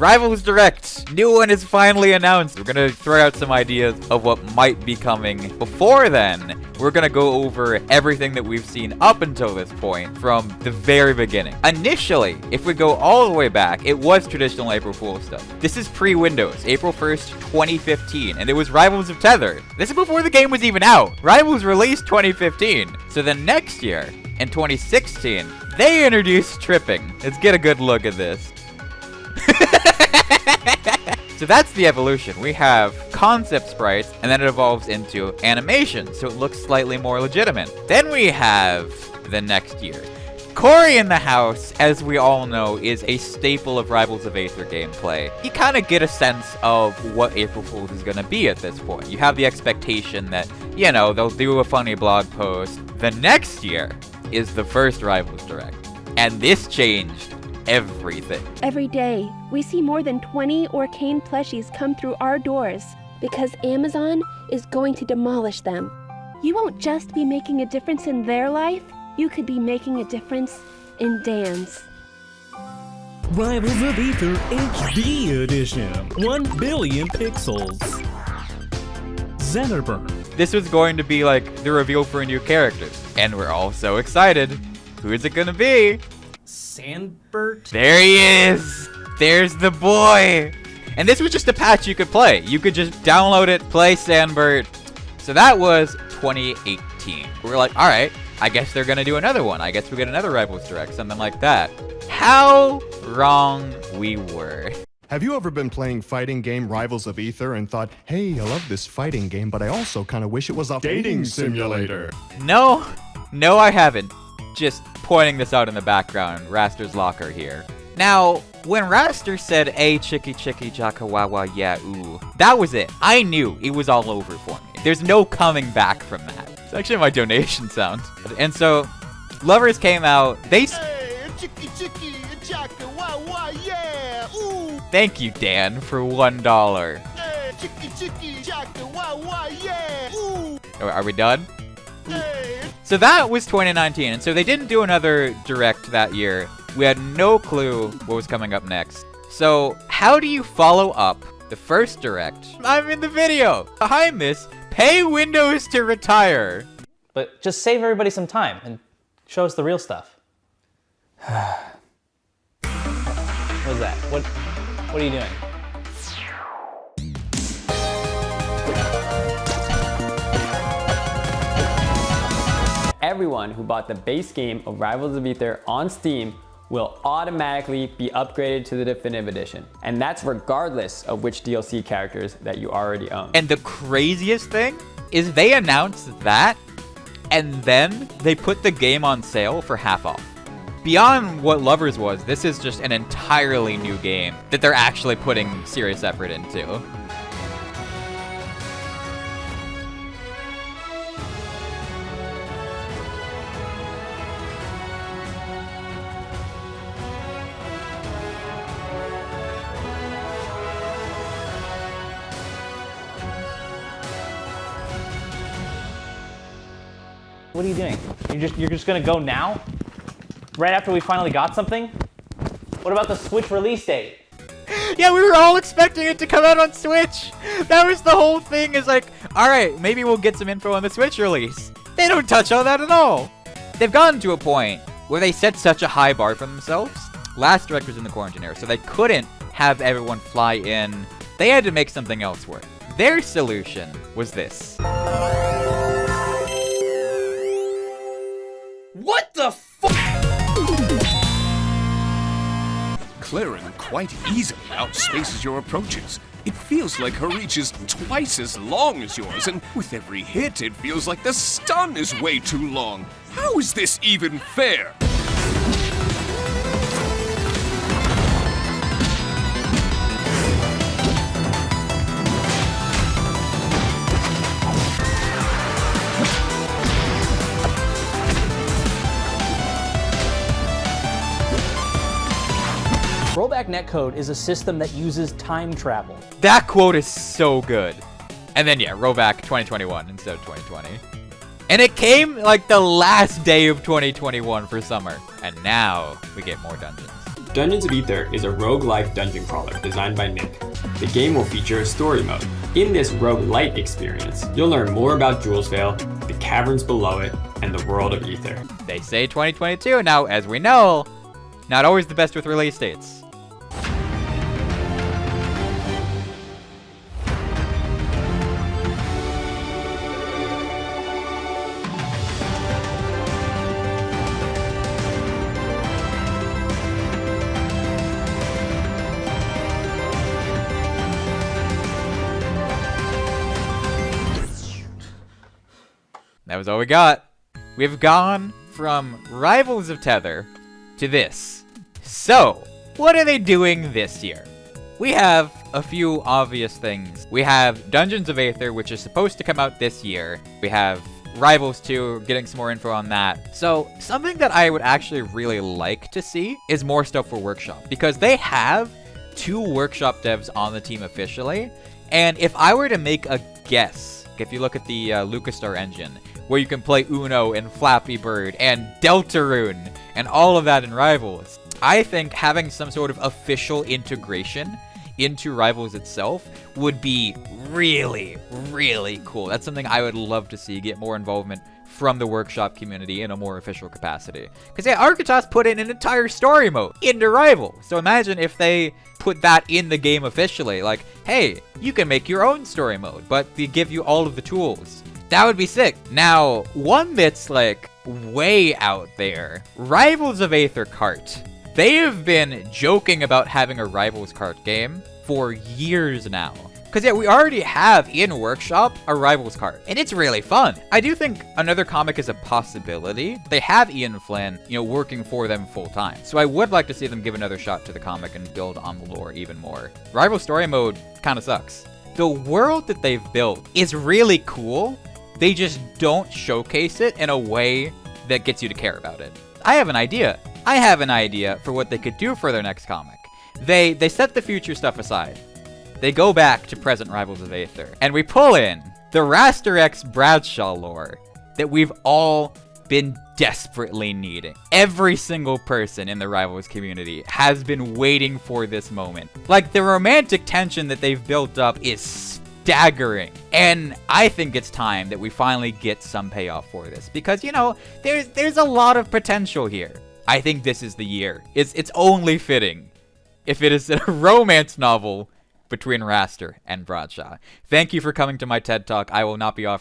Rivals Direct. New one is finally announced. We're gonna throw out some ideas of what might be coming. Before then, we're gonna go over everything that we've seen up until this point from the very beginning. Initially, if we go all the way back, it was traditional April Fool's stuff. This is pre-Windows, April 1st, 2015, and it was Rivals of Tether. This is before the game was even out. Rivals released 2015. So the next year, in 2016, they introduced tripping. Let's get a good look at this. So that's the evolution. We have concept sprites, and then it evolves into animation, so it looks slightly more legitimate. Then we have the next year. Corey in the house, as we all know, is a staple of Rivals of Aether gameplay. You kind of get a sense of what April Fool's is going to be at this point. You have the expectation that, you know, they'll do a funny blog post. The next year is the first Rivals Direct, and this changed everything. Every day, we see more than 20 Arcane plushies come through our doors because Amazon is going to demolish them. You won't just be making a difference in their life, you could be making a difference in Dan's. Rivals of Aether HD Edition. 1 billion pixels. Zennerburn. This was going to be like the reveal for new characters, and we're all so excited. Who is it gonna be? Sandbert? There he is! There's the boy! And this was just a patch you could play. You could just download it, play Sandbert. So that was 2018. We were like, alright, I guess they're gonna do another one. I guess we get another Rivals Direct, something like that. How wrong we were. Have you ever been playing fighting game Rivals of Aether and thought, hey, I love this fighting game, but I also kind of wish it was a dating simulator? No, I haven't. Just pointing this out in the background, Raster's locker here. Now, when Raster said, "Ay, chicky chicky jaka wawa yeah ooh," that was it. I knew it was all over for me. There's no coming back from that. It's actually my donation sound. And so, Lovers came out. They. Hey, chicky chicky jaka wawa yeah ooh. Thank you, Dan, for $1. Hey, chicky chicky jaka wawa yeah ooh. Are we done? Hey. So that was 2019, and so they didn't do another direct that year. We had no clue what was coming up next. So how do you follow up the first direct? I'm in the video. Behind this, pay Windows to retire. But just save everybody some time and show us the real stuff. What's that? What are you doing? Everyone who bought the base game of Rivals of Aether on Steam will automatically be upgraded to the Definitive Edition. And that's regardless of which DLC characters that you already own. And the craziest thing is they announced that, and then they put the game on sale for half off. Beyond what Lovers was, this is just an entirely new game that they're actually putting serious effort into. What are you doing? You're just gonna go now? Right after we finally got something? What about the Switch release date? Yeah, we were all expecting it to come out on Switch. That was the whole thing, is like, alright, maybe we'll get some info on the Switch release. They don't touch on that at all. They've gotten to a point where they set such a high bar for themselves. Last direct was in the quarantine era, so they couldn't have everyone fly in. They had to make something else work. Their solution was this. What the Clearing quite easily outspaces your approaches. It feels like her reach is twice as long as yours, and with every hit, it feels like the stun is way too long. How is this even fair? Rollback netcode is a system that uses time travel. That quote is so good. And then, yeah, roll back 2021 instead of 2020. And it came like the last day of 2021 for summer. And now we get more dungeons. Dungeons of Aether is a roguelike dungeon crawler designed by Nick. The game will feature a story mode. In this roguelite experience, you'll learn more about Julesvale, the caverns below it, and the world of Aether. They say 2022. Now, as we know, not always the best with release dates. That was all we got. We've gone from Rivals of Tether to this. So, what are they doing this year? We have a few obvious things. We have Dungeons of Aether, which is supposed to come out this year. We have Rivals 2, getting some more info on that. So, something that I would actually really like to see is more stuff for Workshop, because they have 2 Workshop devs on the team officially. And if I were to make a guess, if you look at the LucasStar engine, where you can play Uno and Flappy Bird and Deltarune and all of that in Rivals, I think having some sort of official integration into Rivals itself would be really, really cool. That's something I would love to see get more involvement from the Workshop community in a more official capacity. Because yeah, Architas put in an entire story mode into Rivals. So imagine if they put that in the game officially. Like, hey, you can make your own story mode, but they give you all of the tools. That would be sick. Now, one that's like way out there, Rivals of Aether Kart. They have been joking about having a Rivals Kart game for years now. Because yeah, we already have in Workshop a Rivals Kart, and it's really fun. I do think another comic is a possibility. They have Ian Flynn, working for them full time. So I would like to see them give another shot to the comic and build on the lore even more. Rival Story Mode kind of sucks. The world that they've built is really cool. They just don't showcase it in a way that gets you to care about it. I have an idea. I have an idea for what they could do for their next comic. They set the future stuff aside. They go back to present Rivals of Aether, and we pull in the Raster X Bradshaw lore that we've all been desperately needing. Every single person in the Rivals community has been waiting for this moment. Like, the romantic tension that they've built up is staggering. And I think it's time that we finally get some payoff for this, because, there's a lot of potential here. I think this is the year. It's only fitting if it is a romance novel between Raster and Bradshaw. Thank you for coming to my TED Talk. I will not be off